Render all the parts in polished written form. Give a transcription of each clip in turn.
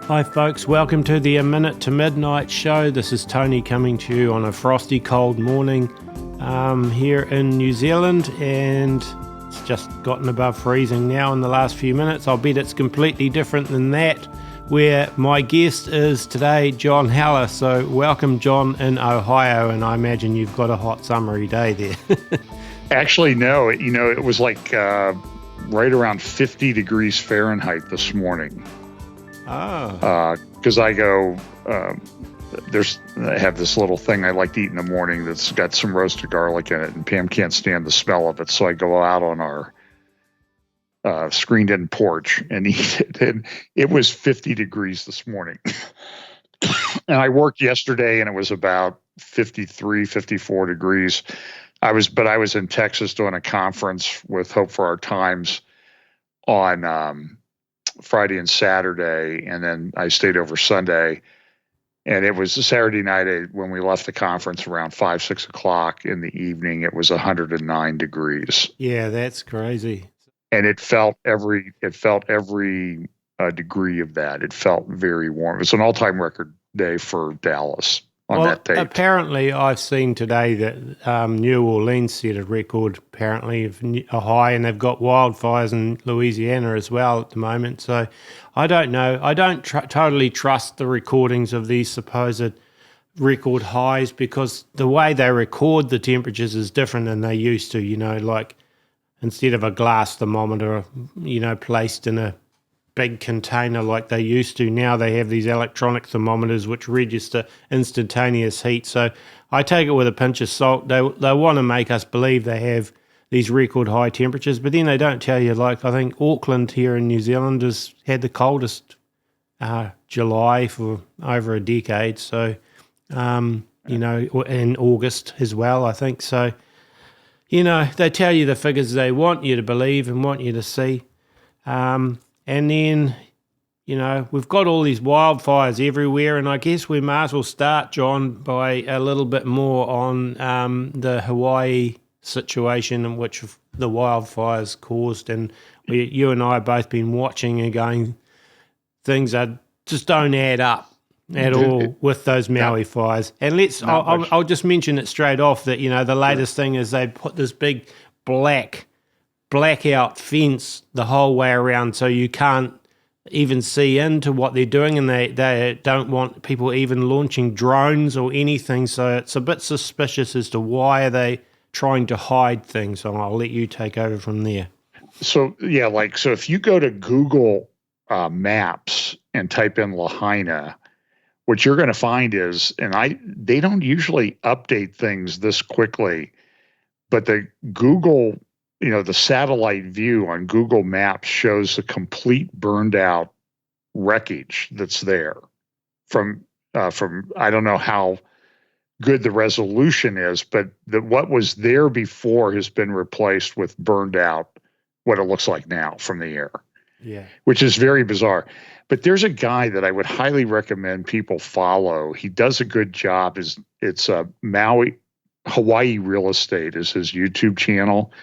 Hi folks, welcome to the A Minute to Midnight Show. This is Tony coming to you on a frosty cold morning here in New Zealand, and it's just gotten above freezing now in the last few minutes. I'll bet it's completely different than that, where my guest is today, John Haller. So welcome, John, in Ohio, and I imagine you've got a hot summery day there. Actually, no, it was like right around 50 degrees Fahrenheit this morning. Because I go, I have this little thing I like to eat in the morning that's got some roasted garlic in it, and Pam can't stand the smell of it, so I go out on our screened-in porch and eat it, and it was 50 degrees this morning. And I worked yesterday, and it was about 53, 54 degrees. I was in Texas doing a conference with Hope for Our Times on Friday and Saturday, and then I stayed over Sunday. And it was a Saturday night when we left the conference around 5, 6 o'clock in the evening. It was 109 degrees. Yeah, that's crazy. And it felt every degree of that. It felt very warm. It was an all-time record day for Dallas on that date. Apparently, I've seen today that New Orleans set a record, apparently, of a high, and they've got wildfires in Louisiana as well at the moment. So I don't know. I don't totally trust the recordings of these supposed record highs, because the way they record the temperatures is different than they used to, like instead of a glass thermometer, placed in a big container like they used to. Now they have these electronic thermometers which register instantaneous heat. So I take it with a pinch of salt. They want to make us believe they have these record high temperatures, but then they don't tell you, like I think Auckland here in New Zealand has had the coldest July for over a decade. So, in August as well, I think. So, they tell you the figures they want you to believe and want you to see. And then, we've got all these wildfires everywhere, and I guess we might as well start, John, by a little bit more on the Hawaii situation in which the wildfires caused. And you and I have both been watching and going, things just don't add up at all with those Maui fires. And I'll just mention it straight off that, the latest thing is they put this big blackout fence the whole way around, so you can't even see into what they're doing, and they don't want people even launching drones or anything. So it's a bit suspicious as to why are they trying to hide things. So I'll let you take over from there. So so if you go to Google Maps and type in Lahaina, what you're going to find is, they don't usually update things this quickly, but the Google, the satellite view on Google Maps shows the complete burned out wreckage that's there from I don't know how good the resolution is, but what was there before has been replaced with burned out, what it looks like now from the air. Yeah. Which is very bizarre. But there's a guy that I would highly recommend people follow. He does a good job. It's Maui, Hawaii Real Estate is his YouTube channel.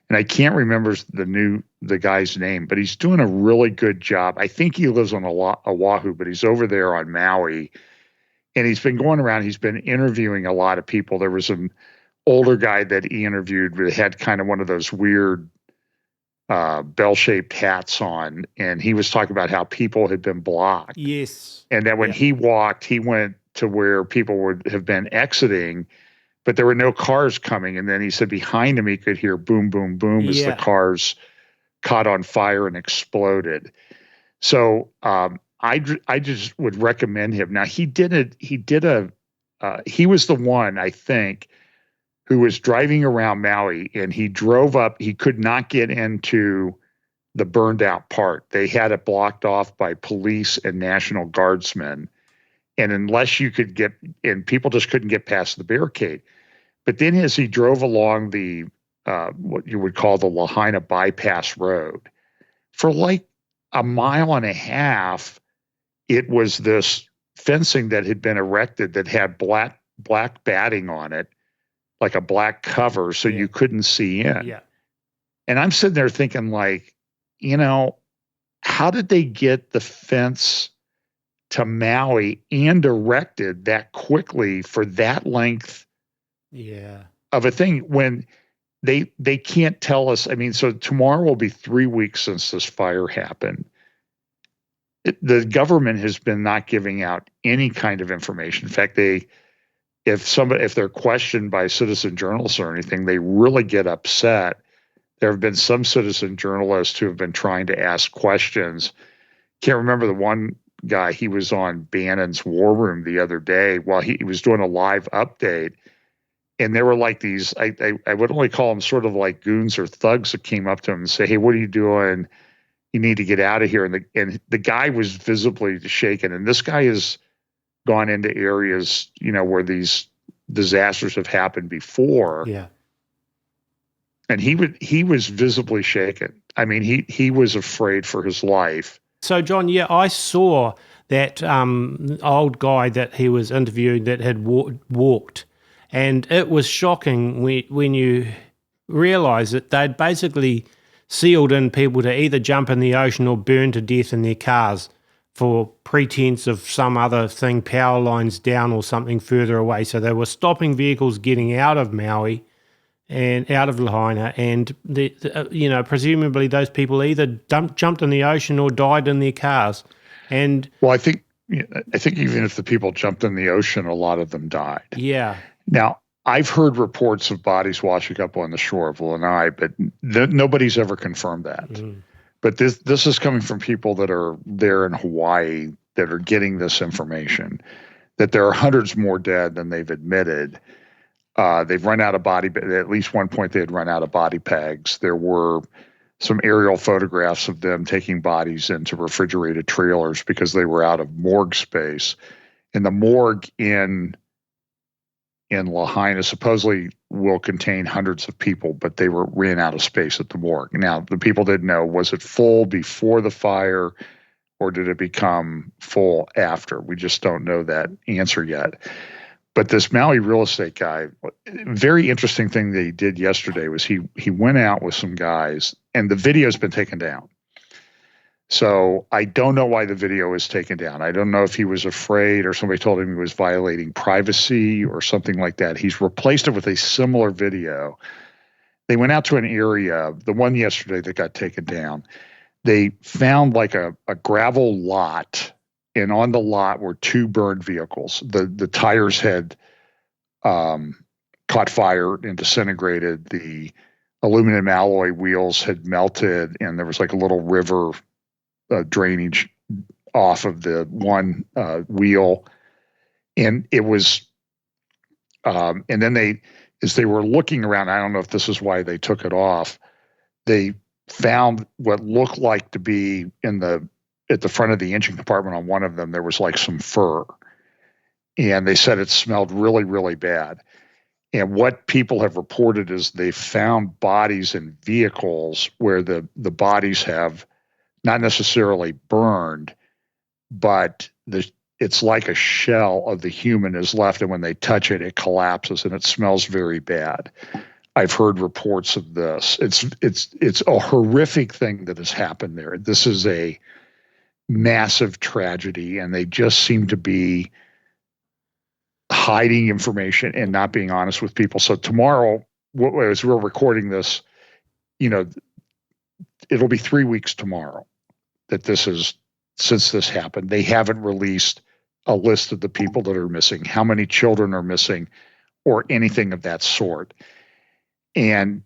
And I can't remember the guy's name, but he's doing a really good job. I think he lives on Oahu, but he's over there on Maui. And he's been going around. He's been interviewing a lot of people. There was an older guy that he interviewed that had kind of one of those weird bell-shaped hats on. And he was talking about how people had been blocked. Yes. And that when he walked, he went to where people would have been exiting, but there were no cars coming. And then he said behind him, he could hear boom, boom, boom as the cars caught on fire and exploded. So I just would recommend him. Now he was the one, I think, who was driving around Maui, and he drove up. He could not get into the burned out part. They had it blocked off by police and National Guardsmen. And unless you could get in, people just couldn't get past the barricade. But then as he drove along the what you would call the Lahaina bypass road, for like a mile and a half, it was this fencing that had been erected that had black batting on it, like a black cover, so you couldn't see in. Yeah. And I'm sitting there thinking, like, how did they get the fence to Maui and erected that quickly for that length of a thing when they can't tell us. I mean, so tomorrow will be 3 weeks since this fire happened. The government has been not giving out any kind of information. In fact, if they're questioned by citizen journalists or anything, they really get upset. There have been some citizen journalists who have been trying to ask questions. Can't remember the one guy. He was on Bannon's War Room the other day while he was doing a live update. And there were like these, I would only call them sort of like goons or thugs that came up to him and say, "Hey, what are you doing? You need to get out of here." And the guy was visibly shaken. And this guy has gone into areas, where these disasters have happened before. Yeah. And he was visibly shaken. I mean, he was afraid for his life. So, John, I saw that old guy that he was interviewing that had walked, and it was shocking when you realise that they'd basically sealed in people to either jump in the ocean or burn to death in their cars for pretense of some other thing, power lines down or something further away. So they were stopping vehicles getting out of Maui and out of Lahaina, and presumably those people either jumped in the ocean or died in their cars. And well, I think even if the people jumped in the ocean, a lot of them died. Yeah. Now, I've heard reports of bodies washing up on the shore of Lanai, but nobody's ever confirmed that. But this is coming from people that are there in Hawaii that are getting this information, that there are hundreds more dead than they've admitted. They've run out of at least one point they had run out of body pegs. There were some aerial photographs of them taking bodies into refrigerated trailers because they were out of morgue space. And the morgue in Lahaina supposedly will contain hundreds of people, but they ran out of space at the morgue. Now, the people didn't know, was it full before the fire or did it become full after? We just don't know that answer yet. But this Maui real estate guy, very interesting thing that he did yesterday was he went out with some guys, and the video's been taken down. So I don't know why the video was taken down. I don't know if he was afraid or somebody told him he was violating privacy or something like that. He's replaced it with a similar video. They went out to an area, the one yesterday that got taken down. They found like a gravel lot, and on the lot were 2 burned vehicles. The tires had caught fire and disintegrated. The aluminum alloy wheels had melted, and there was like a little river drainage off of the one wheel. And it was, and then as they were looking around, I don't know if this is why they took it off, they found what looked like to be at the front of the engine compartment on one of them, there was like some fur. And they said it smelled really, really bad. And what people have reported is they found bodies in vehicles where the bodies have not necessarily burned, but it's like a shell of the human is left, and when they touch it, it collapses and it smells very bad. I've heard reports of this. It's a horrific thing that has happened there. This is a massive tragedy, and they just seem to be hiding information and not being honest with people. So tomorrow, as we're recording this, it'll be 3 weeks tomorrow since this happened. They haven't released a list of the people that are missing, how many children are missing, or anything of that sort. And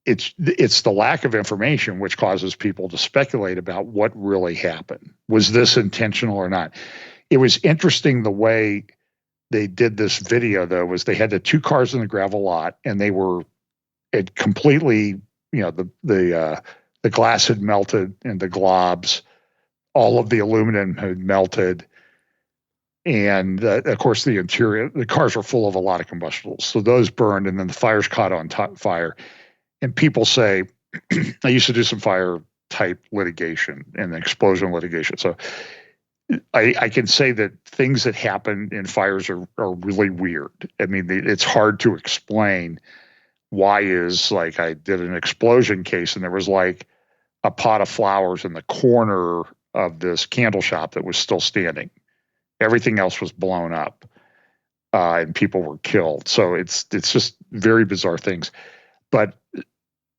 it's the lack of information which causes people to speculate about what really happened. Was this intentional or not? It was interesting the way they did this video, though, was they had the 2 cars in the gravel lot, and it completely, the glass had melted and the globs, all of the aluminum had melted. And of course, the cars were full of a lot of combustibles. So those burned, and then the fires caught on fire. And people say, I used to do some fire type litigation and explosion litigation. So I can say that things that happen in fires are really weird. I mean, it's hard to explain why I did an explosion case, and there was like a pot of flowers in the corner of this candle shop that was still standing. Everything else was blown up, and people were killed. So it's just very bizarre things. But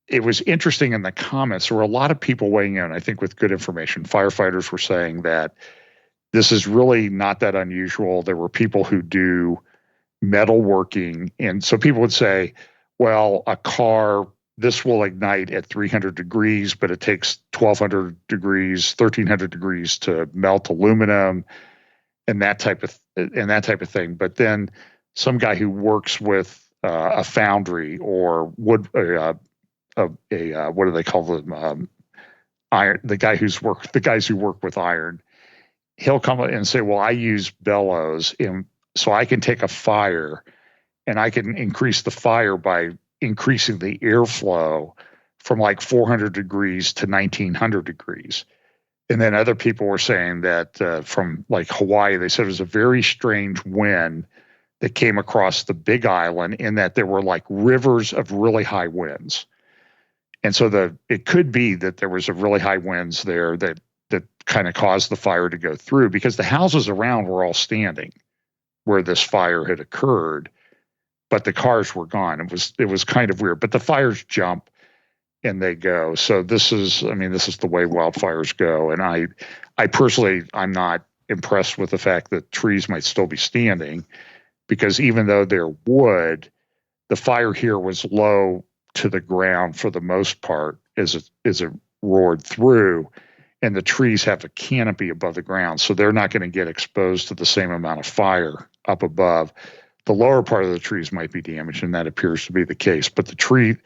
it was interesting in the comments. There were a lot of people weighing in, I think, with good information. Firefighters were saying that this is really not that unusual. There were people who do metalworking. And so people would say, well, a car, this will ignite at 300 degrees, but it takes 1200 degrees, 1300 degrees to melt aluminum and that type of thing. But then some guy who works with a foundry or wood, what do they call them? Iron. The guys who work with iron, he'll come and say, "Well, I use bellows, so I can take a fire, and I can increase the fire by increasing the airflow from like 400 degrees to 1900 degrees." And then other people were saying that from like Hawaii, they said it was a very strange wind that came across the Big Island, in that there were like rivers of really high winds. And so it could be that there was a really high winds there that kind of caused the fire to go through, because the houses around were all standing where this fire had occurred, but the cars were gone. It was kind of weird, but the fires jump and they go. So this is the way wildfires go. And I personally, I'm not impressed with the fact that trees might still be standing, because even though they're wood, the fire here was low to the ground for the most part as it roared through, and the trees have a canopy above the ground, so they're not going to get exposed to the same amount of fire up above. The lower part of the trees might be damaged, and that appears to be the case, but the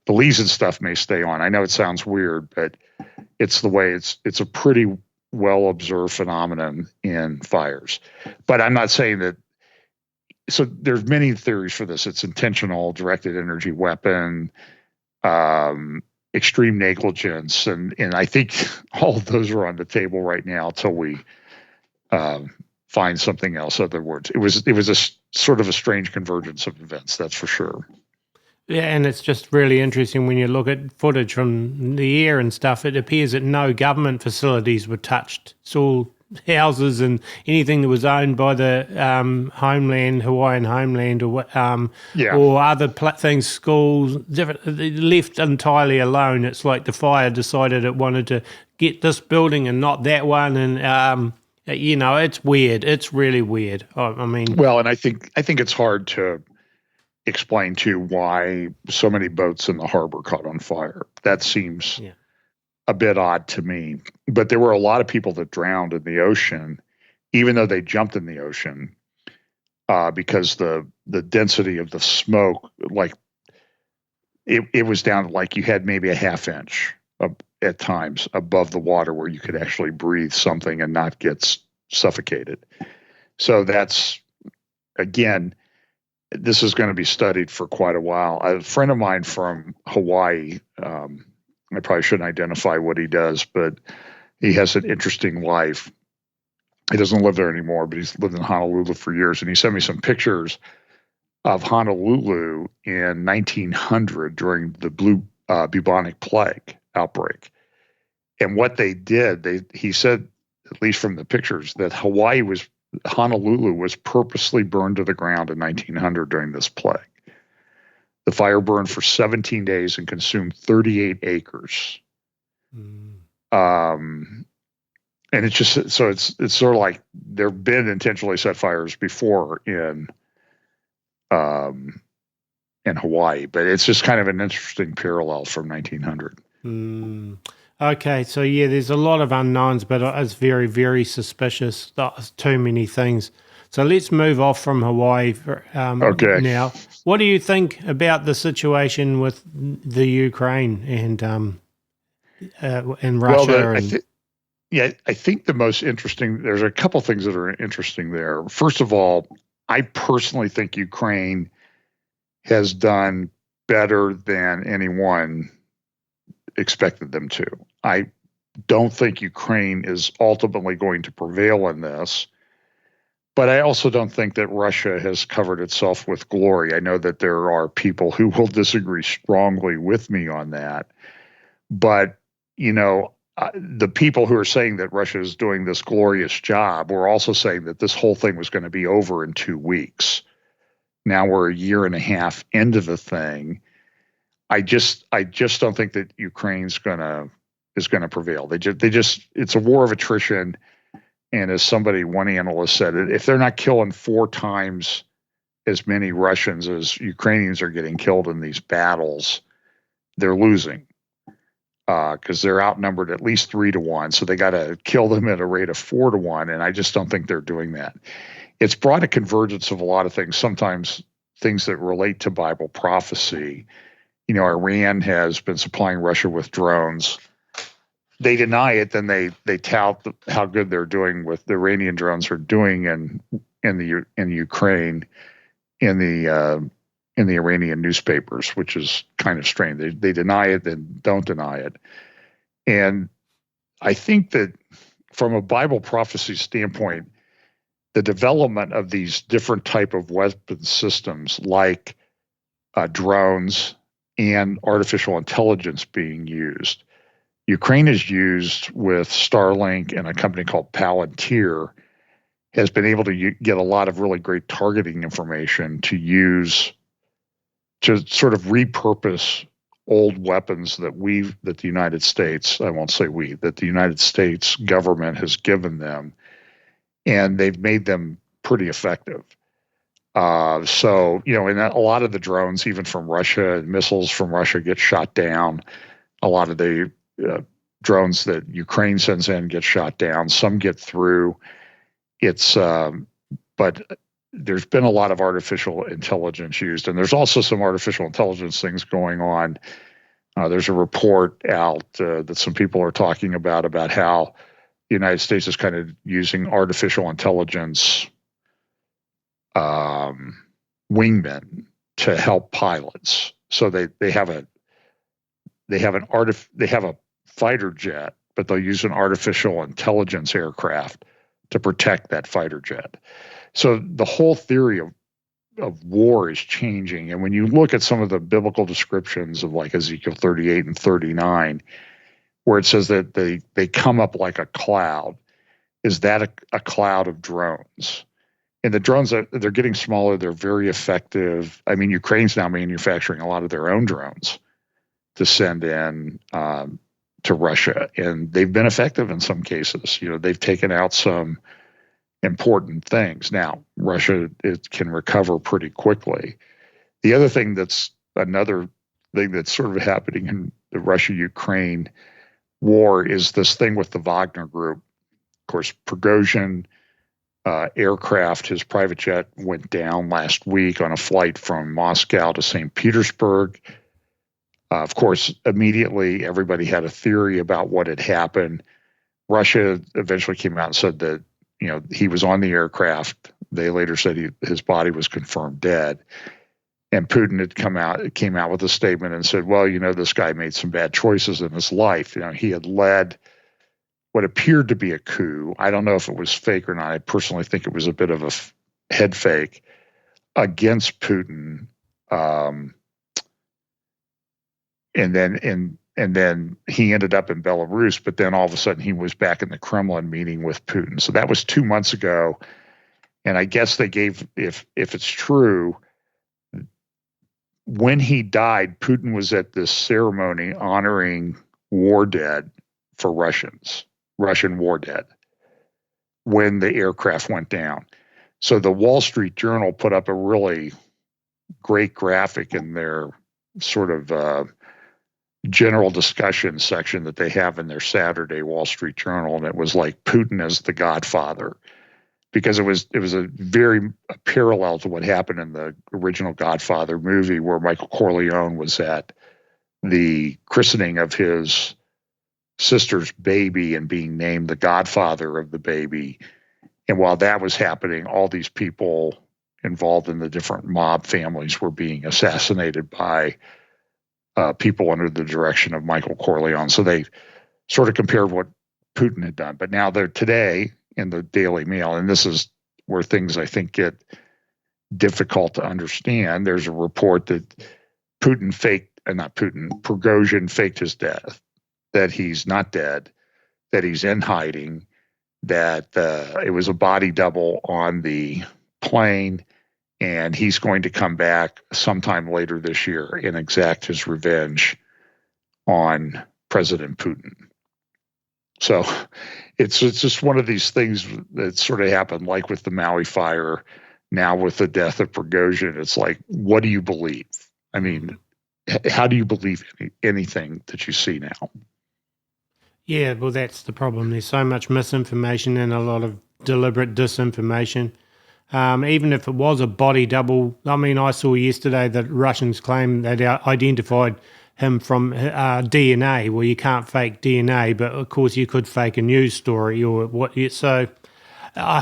leaves and stuff may stay on. I know it sounds weird, but it's the way it's a pretty well observed phenomenon in fires. But I'm not saying that. So there's many theories for this. It's intentional, directed energy weapon, extreme negligence, and I think all of those are on the table right now till we find something else. In other words, it was a sort of a strange convergence of events, that's for sure. Yeah, and it's just really interesting when you look at footage from the air and stuff. It appears that no government facilities were touched. It's all houses and anything that was owned by the Hawaiian homeland, or or other things, schools, left entirely alone. It's like the fire decided it wanted to get this building and not that one, and it's weird. It's really weird. I mean, well, and I think it's hard to explain too why so many boats in the harbor caught on fire. That seems a bit odd to me. But there were a lot of people that drowned in the ocean, even though they jumped in the ocean, because the density of the smoke, like it was down to like you had maybe a half inch at times above the water where you could actually breathe something and not get suffocated. So that's, again, this is going to be studied for quite a while. A friend of mine from Hawaii, I probably shouldn't identify what he does, but he has an interesting life. He doesn't live there anymore, but he's lived in Honolulu for years. And he sent me some pictures of Honolulu in 1900 during the bubonic plague outbreak. And what they did, he said, at least from the pictures, that Honolulu was purposely burned to the ground in 1900 during this plague. The fire burned for 17 days and consumed 38 acres. And it's just, so it's sort of like there have been intentionally set fires before in Hawaii, but it's just kind of an interesting parallel from 1900. Okay, so there's a lot of unknowns, but it's very, very suspicious. There's too many things. So let's move off from Hawaii now. What do you think about the situation with the Ukraine and Russia? Well, I think the most interesting, there's a couple things that are interesting there. First of all, I personally think Ukraine has done better than anyone expected them to. I don't think Ukraine is ultimately going to prevail in this. But I also don't think that Russia has covered itself with glory. I know that there are people who will disagree strongly with me on that. But, the people who are saying that Russia is doing this glorious job were also saying that this whole thing was going to be over in 2 weeks. Now we're a year and a half into the thing. I just don't think that Ukraine's is gonna prevail. It's a war of attrition. And as one analyst said, if they're not killing 4 times as many Russians as Ukrainians are getting killed in these battles, they're losing. Because they're outnumbered at least 3-1. So they got to kill them at a rate of 4-1. And I just don't think they're doing that. It's brought a convergence of a lot of things, sometimes things that relate to Bible prophecy. Iran has been supplying Russia with drones. They deny it, then they tout how good they're doing with the Iranian drones are doing in Ukraine in the Iranian newspapers, which is kind of strange. They deny it, then don't deny it. And I think that from a Bible prophecy standpoint, the development of these different type of weapon systems like drones and artificial intelligence being used. Ukraine is used with Starlink and a company called Palantir has been able to get a lot of really great targeting information to use to sort of repurpose old weapons that the United States, I won't say that the United States government has given them, and they've made them pretty effective. So, and a lot of the drones, even from Russia, missiles from Russia get shot down. A lot of the drones that Ukraine sends in get shot down. Some get through. But there's been a lot of artificial intelligence used, and there's also some artificial intelligence things going on. There's a report out that some people are talking about how the United States is kind of using artificial intelligence wingmen to help pilots. So they have a fighter jet, but they'll use an artificial intelligence aircraft to protect that fighter jet. So the whole theory of war is changing. And when you look at some of the biblical descriptions of like Ezekiel 38 and 39, where it says that they come up like a cloud, is that a cloud of drones? And the drones, they're getting smaller. They're very effective. I mean, Ukraine's now manufacturing a lot of their own drones to send in to Russia. And they've been effective in some cases. They've taken out some important things. Now, Russia can recover pretty quickly. The other thing that's sort of happening in the Russia-Ukraine war is this thing with the Wagner group. Of course, Prigozhin aircraft, his private jet went down last week on a flight from Moscow to St. Petersburg. Of course, immediately everybody had a theory about what had happened. Russia eventually came out and said that he was on the aircraft. They later said his body was confirmed dead. And Putin came out with a statement and said, well, this guy made some bad choices in his life. He had led what appeared to be a coup. I don't know if it was fake or not. I personally think it was a bit of a head fake against Putin. And then he ended up in Belarus, but then all of a sudden he was back in the Kremlin meeting with Putin. So that was 2 months ago. And I guess they gave, if it's true, when he died, Putin was at this ceremony honoring war dead for Russian war dead, when the aircraft went down. So the Wall Street Journal put up a really great graphic in their sort of general discussion section that they have in their Saturday Wall Street Journal, and it was like Putin as the Godfather, because it was a parallel to what happened in the original Godfather movie, where Michael Corleone was at the christening of his sister's baby and being named the godfather of the baby. And while that was happening, all these people involved in the different mob families were being assassinated by people under the direction of Michael Corleone. So they sort of compared what Putin had done. But now they're today in the Daily Mail, and this is where things I think get difficult to understand. There's a report that Prigozhin faked his death, that he's not dead, that he's in hiding, that it was a body double on the plane, and he's going to come back sometime later this year and exact his revenge on President Putin. So it's just one of these things that sort of happened, like with the Maui fire, now with the death of Prigozhin. It's like, what do you believe? I mean, how do you believe anything that you see now? Yeah, well, that's the problem. There's so much misinformation and a lot of deliberate disinformation. Even if it was a body double, I mean, I saw yesterday that Russians claim they'd identified him from DNA. Well, you can't fake DNA, but of course you could fake a news story or what. So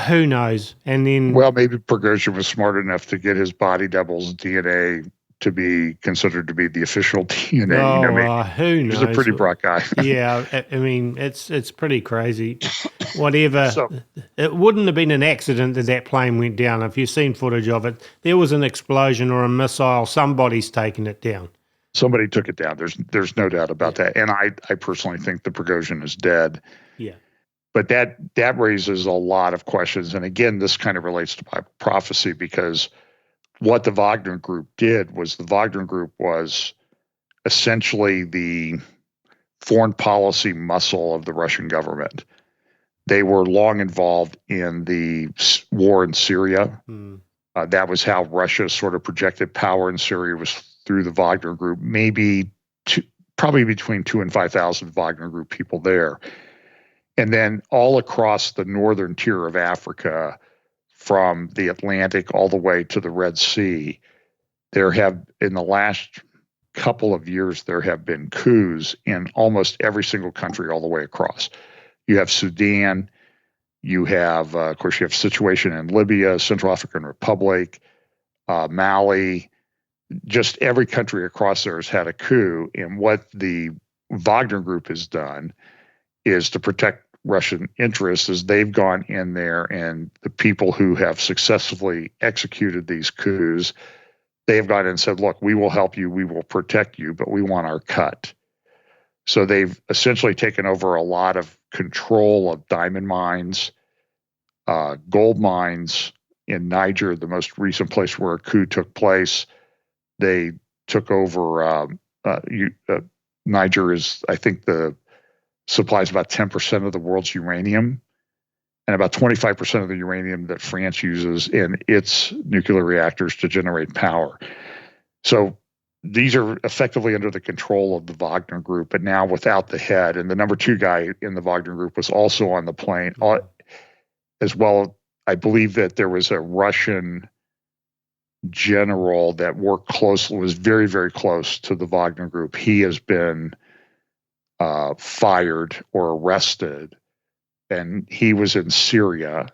who knows? And then, well, maybe Prigozhin was smart enough to get his body double's DNA to be considered to be the official DNA. Who knows? He's a pretty bright guy. Yeah, I mean, it's pretty crazy. Whatever. So, it wouldn't have been an accident that plane went down. If you've seen footage of it, there was an explosion or a missile. Somebody's taken it down. Somebody took it down. There's no doubt about that. And I personally think the Prigozhin is dead. Yeah. But that raises a lot of questions. And again, this kind of relates to Bible prophecy, because what the Wagner Group did was, the Wagner Group was essentially the foreign policy muscle of the Russian government. They were long involved in the war in Syria. That was how Russia sort of projected power in Syria, was through the Wagner Group. Probably between 2,000 and 5,000 Wagner Group people there. And then all across the northern tier of Africa, from the Atlantic all the way to the Red Sea, there have, in the last couple of years, there have been coups in almost every single country all the way across. You have Sudan, you have, of course, you have situation in Libya, Central African Republic, Maui. Just every country across there has had a coup. And what the Wagner Group has done is to protect Russian interests, is they've gone in there, and the people who have successfully executed these coups, they have gone in and said, look, we will help you, we will protect you, but we want our cut. So they've essentially taken over a lot of control of diamond mines, gold mines in Niger, the most recent place where a coup took place. They took over, Niger is, I think, supplies about 10% of the world's uranium, and about 25% of the uranium that France uses in its nuclear reactors to generate power. So these are effectively under the control of the Wagner Group, but now without the head. And the number 2 guy in the Wagner Group was also on the plane as well. I believe that there was a Russian general that worked closely, was very, very close to the Wagner Group. He has been fired or arrested, and he was in Syria.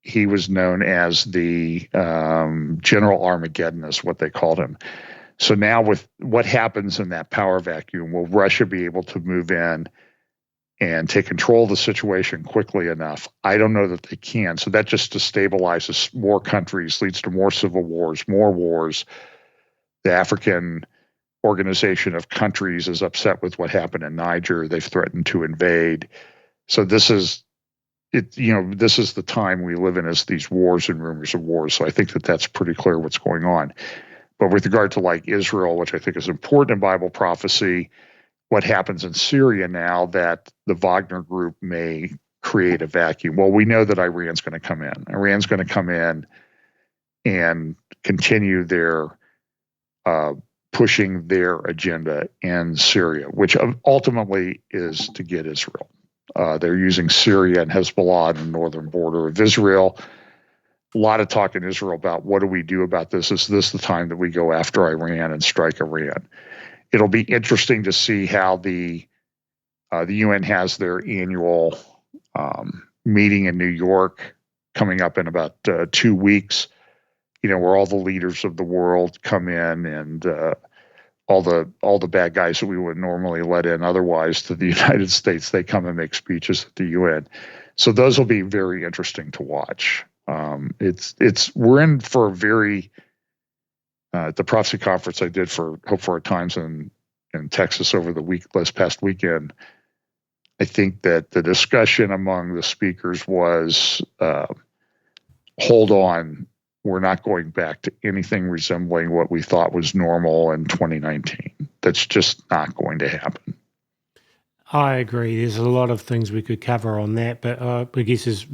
He was known as the General Armageddon, is what they called him. So now, with what happens in that power vacuum, will Russia be able to move in and take control of the situation quickly enough? I don't know that they can. So that just destabilizes more countries, leads to more civil wars, more wars. The African Organization of Countries is upset with what happened in Niger. They've threatened to invade. So this is it. This is the time we live in, as these wars and rumors of wars. So I think that that's pretty clear what's going on. But with regard to, like, Israel, which I think is important in Bible prophecy, what happens in Syria now that the Wagner Group may create a vacuum? Well, we know that Iran's going to come in. Iran's going to come in and continue their pushing their agenda in Syria, which ultimately is to get Israel. They're using Syria and Hezbollah on the northern border of Israel. A lot of talk in Israel about, what do we do about this? Is this the time that we go after Iran and strike Iran? It'll be interesting to see how the UN has their annual meeting in New York coming up in about 2 weeks. Where all the leaders of the world come in, and all the bad guys that we would normally let in otherwise to the United States, they come and make speeches at the UN. So those will be very interesting to watch. We're in for a very at the prophecy conference I did for Hope for Our Times in Texas over this past weekend. I think that the discussion among the speakers was, hold on, we're not going back to anything resembling what we thought was normal in 2019. That's just not going to happen. I agree. There's a lot of things we could cover on that, but I guess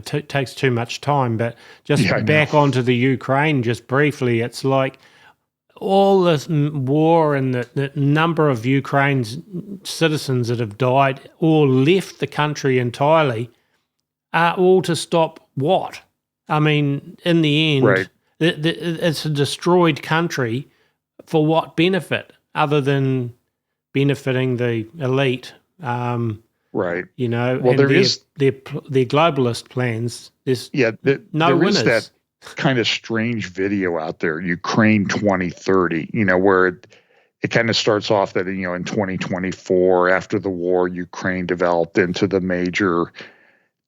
takes too much time. But just back onto the Ukraine, just briefly, it's like all this war and the number of Ukraine's citizens that have died or left the country entirely are all to stop what? I mean, in the end, right. It's a destroyed country for what benefit other than benefiting the elite? Right. Well, there is their globalist plans. There's no winners. There is that kind of strange video out there, Ukraine 2030, where it kind of starts off that, in 2024, after the war, Ukraine developed into the major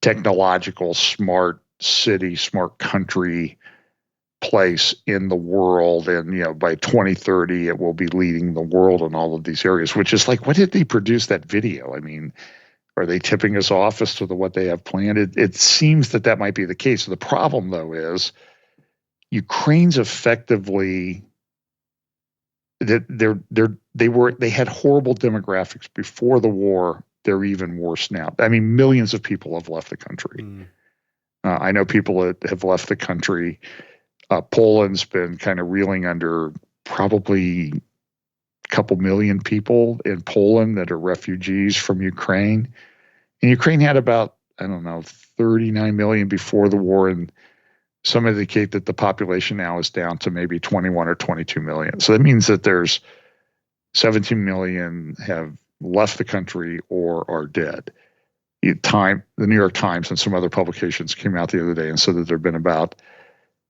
technological smart city, smart country place in the world. And, by 2030, it will be leading the world in all of these areas, which is like, what did they produce that video? I mean, are they tipping us off as to what they have planned? It seems that might be the case. The problem, though, is Ukraine's effectively that they had horrible demographics before the war. They're even worse now. I mean, millions of people have left the country. I know people that have left the country. Poland's been kind of reeling under probably a couple million people in Poland that are refugees from Ukraine. And Ukraine had about, 39 million before the war, and some indicate that the population now is down to maybe 21 or 22 million. So that means that there's 17 million have left the country or are dead. The New York Times and some other publications came out the other day and said that there have been about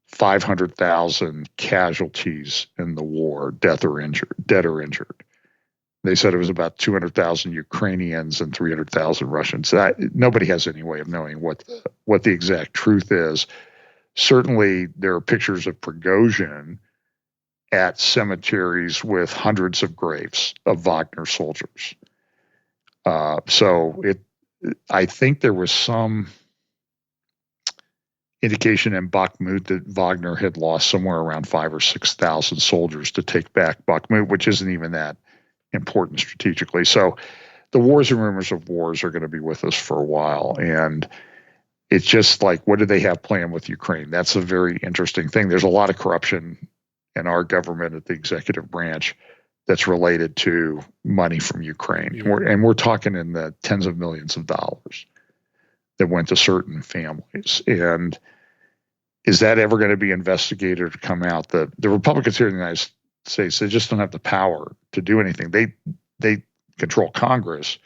500,000 casualties in the war, dead or injured. They said it was about 200,000 Ukrainians and 300,000 Russians. Nobody has any way of knowing what the exact truth is. Certainly, there are pictures of Prigozhin at cemeteries with hundreds of graves of Wagner soldiers. I think there was some indication in Bakhmut that Wagner had lost somewhere around 5,000 or 6,000 soldiers to take back Bakhmut, which isn't even that important strategically. So the wars and rumors of wars are going to be with us for a while. And it's just like, what do they have planned with Ukraine? That's a very interesting thing. There's a lot of corruption in our government at the executive branch that's related to money from Ukraine. Yeah. We're talking in the tens of millions of dollars that went to certain families. And is that ever going to be investigated or come out? The Republicans here in the United States, they just don't have the power to do anything. They control Congress,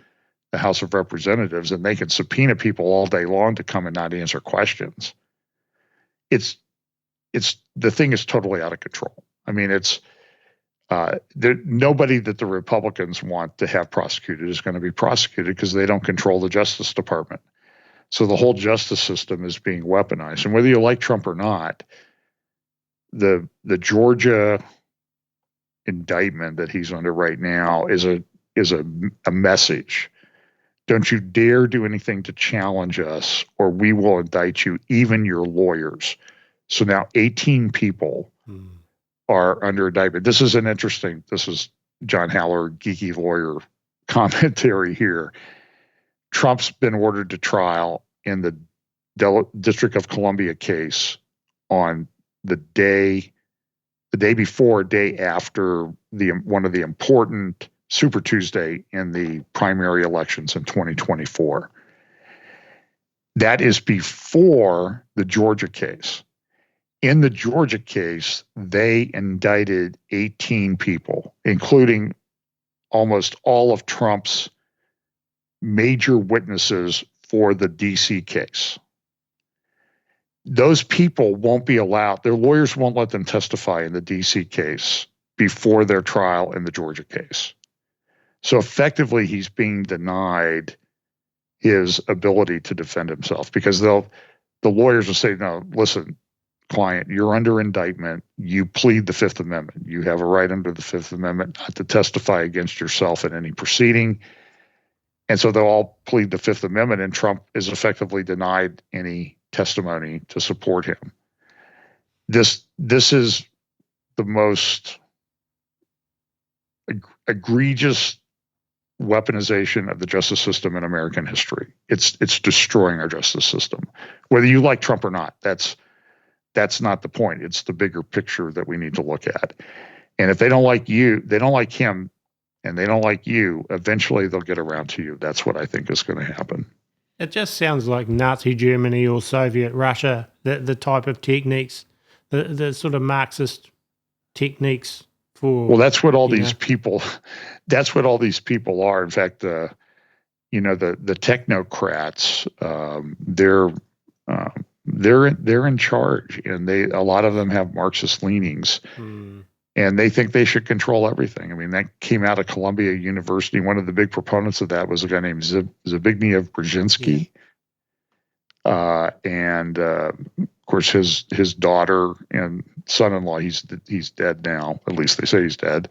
the House of Representatives, and they can subpoena people all day long to come and not answer questions. The thing is totally out of control. I mean, nobody that the Republicans want to have prosecuted is going to be prosecuted because they don't control the Justice Department. So the whole justice system is being weaponized. And whether you like Trump or not, the Georgia indictment that he's under right now is a message. Don't you dare do anything to challenge us, or we will indict you, even your lawyers. So now 18 people are under indictment. This is John Haller, geeky lawyer commentary here. Trump's been ordered to trial in the District of Columbia case on the day after one of the important Super Tuesday in the primary elections in 2024. That is before the Georgia case. In the Georgia case, they indicted 18 people, including almost all of Trump's major witnesses for the DC case. Those people won't be allowed, their lawyers won't let them testify in the DC case before their trial in the Georgia case. So effectively, he's being denied his ability to defend himself because the lawyers will say, no, listen, client, you're under indictment. You plead the Fifth Amendment. You have a right under the Fifth Amendment not to testify against yourself in any proceeding. And so they'll all plead the Fifth Amendment, and Trump is effectively denied any testimony to support him. This is the most egregious weaponization of the justice system in American history. It's destroying our justice system, whether you like Trump or not. That's not the point. It's the bigger picture that we need to look at. And if they don't like you, they don't like him, and they don't like you, eventually they'll get around to you. That's what I think is going to happen. It just sounds like Nazi Germany or Soviet Russia, the type of techniques, the sort of Marxist techniques for. Well, that's what all these people. That's what all these people are. In fact, the technocrats, they're in charge, and a lot of them have Marxist leanings. And they think they should control everything. I mean, that came out of Columbia University. One of the big proponents of that was a guy named Zbigniew Brzezinski. Yeah. And of course, his daughter and son-in-law, he's dead now. At least they say he's dead.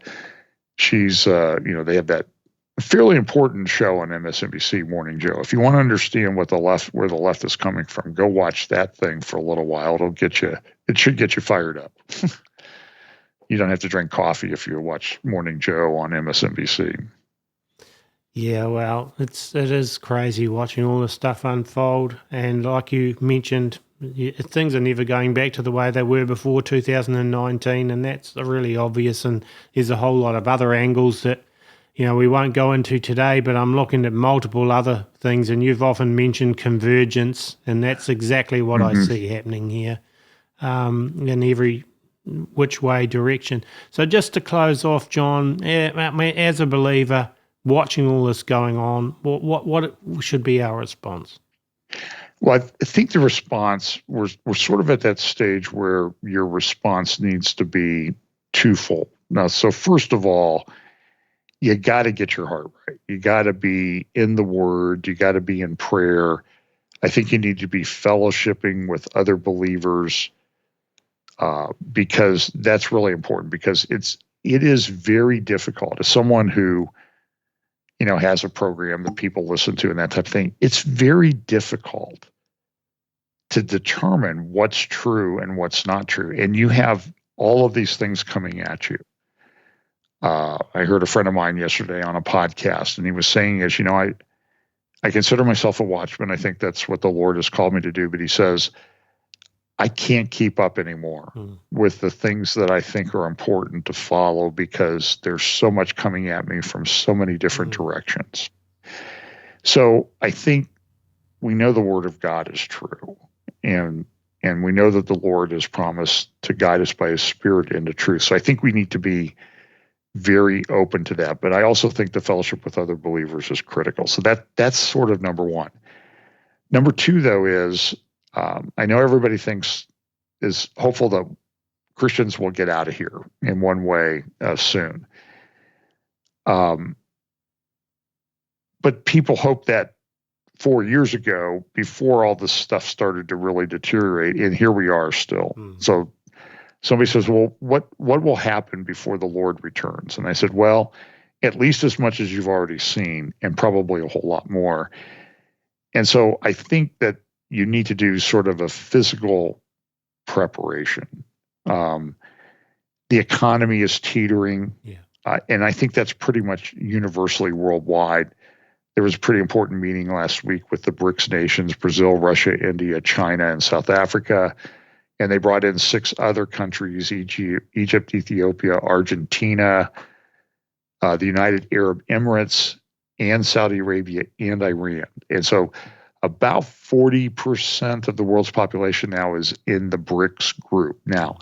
She's, they have that fairly important show on MSNBC, Morning Joe. If you want to understand where the left is coming from, go watch that thing for a little while. It should get you fired up. You don't have to drink coffee if you watch Morning Joe on MSNBC. Yeah, well, it is crazy watching all this stuff unfold. And like you mentioned, things are never going back to the way they were before 2019, and that's really obvious. And there's a whole lot of other angles that, we won't go into today, but I'm looking at multiple other things, and you've often mentioned convergence, and that's exactly what I see happening here in every which way direction. So just to close off, John, as a believer watching all this going on, what should be our response? Well, I think the response, we're sort of at that stage where your response needs to be twofold. Now, so first of all, you got to get your heart right. You got to be in the Word. You got to be in prayer. I think you need to be fellowshipping with other believers, because that's really important, because it is very difficult. As someone who, has a program that people listen to and that type of thing, it's very difficult to determine what's true and what's not true. And you have all of these things coming at you. I heard a friend of mine yesterday on a podcast, and he was saying I consider myself a watchman. I think that's what the Lord has called me to do. But he says, I can't keep up anymore with the things that I think are important to follow, because there's so much coming at me from so many different directions. So I think we know the Word of God is true, and we know that the Lord has promised to guide us by His Spirit into truth. So I think we need to be very open to that. But I also think the fellowship with other believers is critical. So that's sort of number one. Number two, though, is I know everybody is hopeful that Christians will get out of here in one way soon. But people hope that 4 years ago, before all this stuff started to really deteriorate, and here we are still. So somebody says, well, what will happen before the Lord returns? And I said, well, at least as much as you've already seen, and probably a whole lot more. And so I think that you need to do sort of a physical preparation. The economy is teetering, and I think that's pretty much universally worldwide. There was a pretty important meeting last week with the BRICS nations, Brazil, Russia, India, China, and South Africa, and they brought in 6 other countries, Egypt, Ethiopia, Argentina, the United Arab Emirates, and Saudi Arabia, and Iran. And so about 40% of the world's population now is in the BRICS group. Now,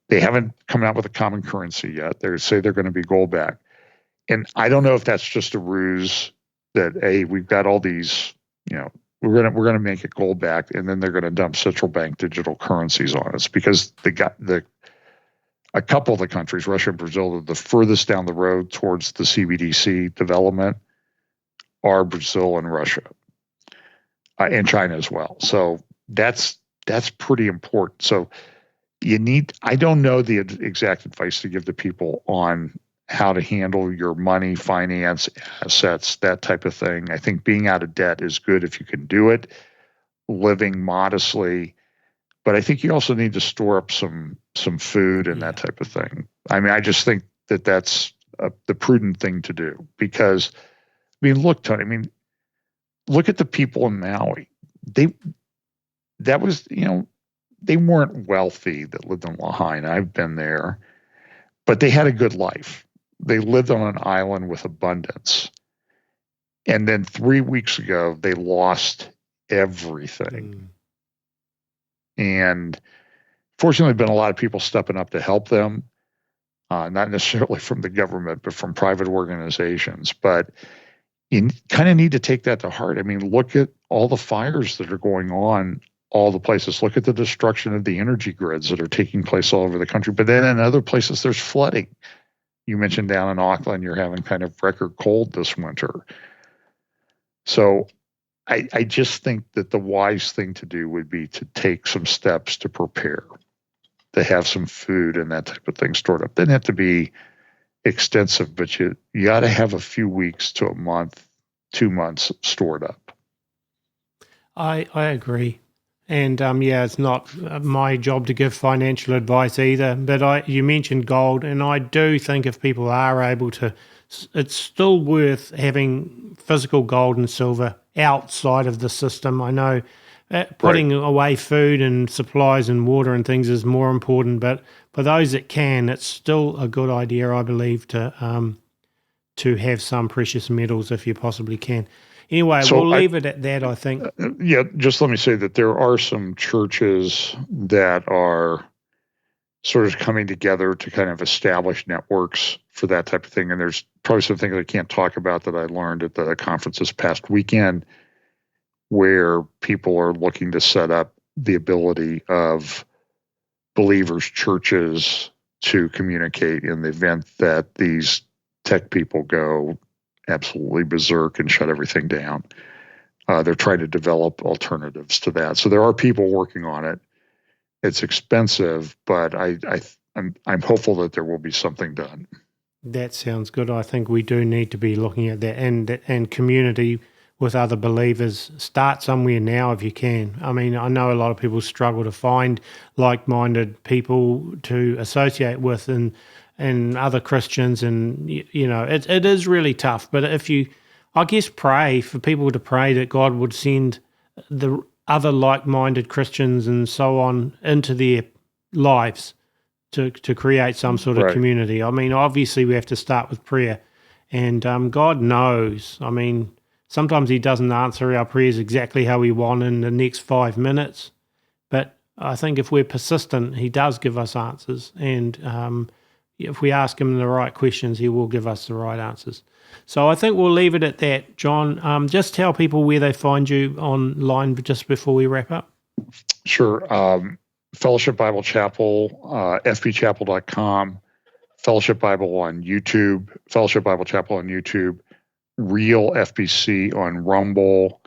they haven't come out with a common currency yet. They say they're going to be gold backed. And I don't know if that's just a ruse that, hey, we've got all these, we're going to make it gold backed, and then they're going to dump central bank digital currencies on us, because a couple of the countries, Russia and Brazil, are the furthest down the road towards the CBDC development are Brazil and Russia. And China as well. So that's pretty important. So I don't know the exact advice to give to people on how to handle your money, finance, assets, that type of thing. I think being out of debt is good if you can do it, living modestly. But I think you also need to store up some food and that type of thing. I mean, I just think that that's the prudent thing to do because, I mean, look, Tony, I mean, look at the people in Maui. They weren't wealthy that lived in Lahaina. I've been there, but they had a good life. They lived on an island with abundance. And then 3 weeks ago, they lost everything. And fortunately, been a lot of people stepping up to help them, not necessarily from the government, but from private organizations. But you kind of need to take that to heart. I mean, look at all the fires that are going on, all the places. Look at the destruction of the energy grids that are taking place all over the country. But then in other places, there's flooding. You mentioned down in Auckland, you're having kind of record cold this winter. So I just think that the wise thing to do would be to take some steps to prepare, to have some food and that type of thing stored up. Doesn't have to be extensive, but you got to have a few weeks to a month, 2 months stored up. I agree. And it's not my job to give financial advice either. But you mentioned gold, and I do think if people are able to, it's still worth having physical gold and silver outside of the system. I know putting away food and supplies and water and things is more important, but for those that can, it's still a good idea, I believe, to have some precious metals if you possibly can. Anyway, so we'll leave it at that, I think. Just let me say that there are some churches that are sort of coming together to kind of establish networks for that type of thing. And there's probably some things I can't talk about that I learned at the conference this past weekend where people are looking to set up the ability of believers' churches to communicate in the event that these tech people go absolutely berserk and shut everything down. They're trying to develop alternatives to that. So there are people working on it. It's expensive, but I'm hopeful that there will be something done. That sounds good. I think we do need to be looking at that and community with other believers. Start somewhere now if you can. I mean, I know a lot of people struggle to find like-minded people to associate with and other Christians, and it is really tough. But I guess pray for people to pray that God would send the other like-minded Christians and so on into their lives to create some sort of community. I mean, obviously we have to start with prayer, and God knows. I mean, sometimes He doesn't answer our prayers exactly how we want in the next 5 minutes, but I think if we're persistent, He does give us answers, and if we ask Him the right questions, He will give us the right answers. So I think we'll leave it at that. John, just tell people where they find you online just before we wrap up. Sure. Fellowship Bible Chapel, fbchapel.com, Fellowship Bible on YouTube, Fellowship Bible Chapel on YouTube, Real FBC on Rumble.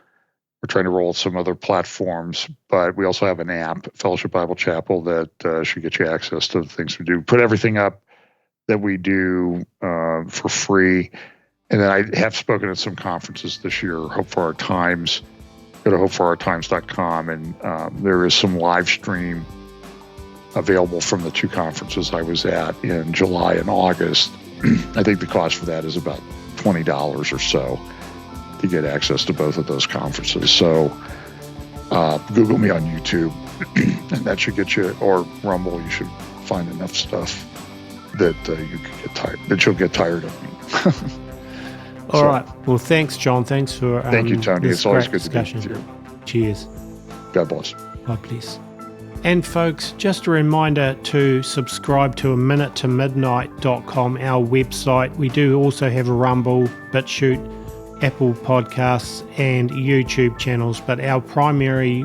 We're trying to roll out some other platforms, but we also have an app, Fellowship Bible Chapel, that should get you access to the things we do. Put everything up that we do for free. And then I have spoken at some conferences this year, Hope for Our Times. Go to hopeforourtimes.com, and there is some live stream available from the 2 conferences I was at in July and August. I think the cost for that is about $20 or so to get access to both of those conferences. So Google me on YouTube, and that should get you, or Rumble, you should find enough stuff that you can get tired, that you'll get tired of me. All right. Well, thanks, John. Thanks for thank you, Tony. It's always good to be with you. Cheers. God bless. God bless. And folks, just a reminder to subscribe to minutetomidnight.com, our website. We do also have a Rumble, BitChute, Apple Podcasts, and YouTube channels, but our primary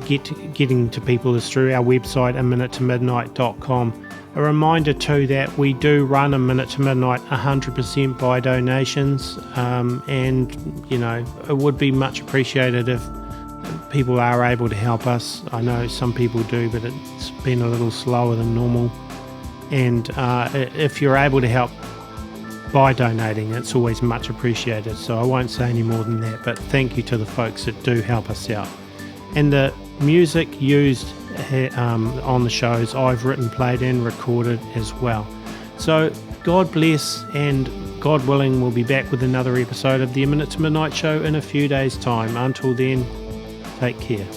getting to people is through our website, minutetomidnight.com. A reminder too that we do run a Minute to Midnight 100% by donations, and it would be much appreciated if people are able to help us. I know some people do, but it's been a little slower than normal. And if you're able to help by donating, it's always much appreciated. So I won't say any more than that, but thank you to the folks that do help us out. And the music used on the shows I've written, played and recorded as well. So God bless, and God willing, we'll be back with another episode of the A Minute to Midnight Show in a few days' time. Until then, take care.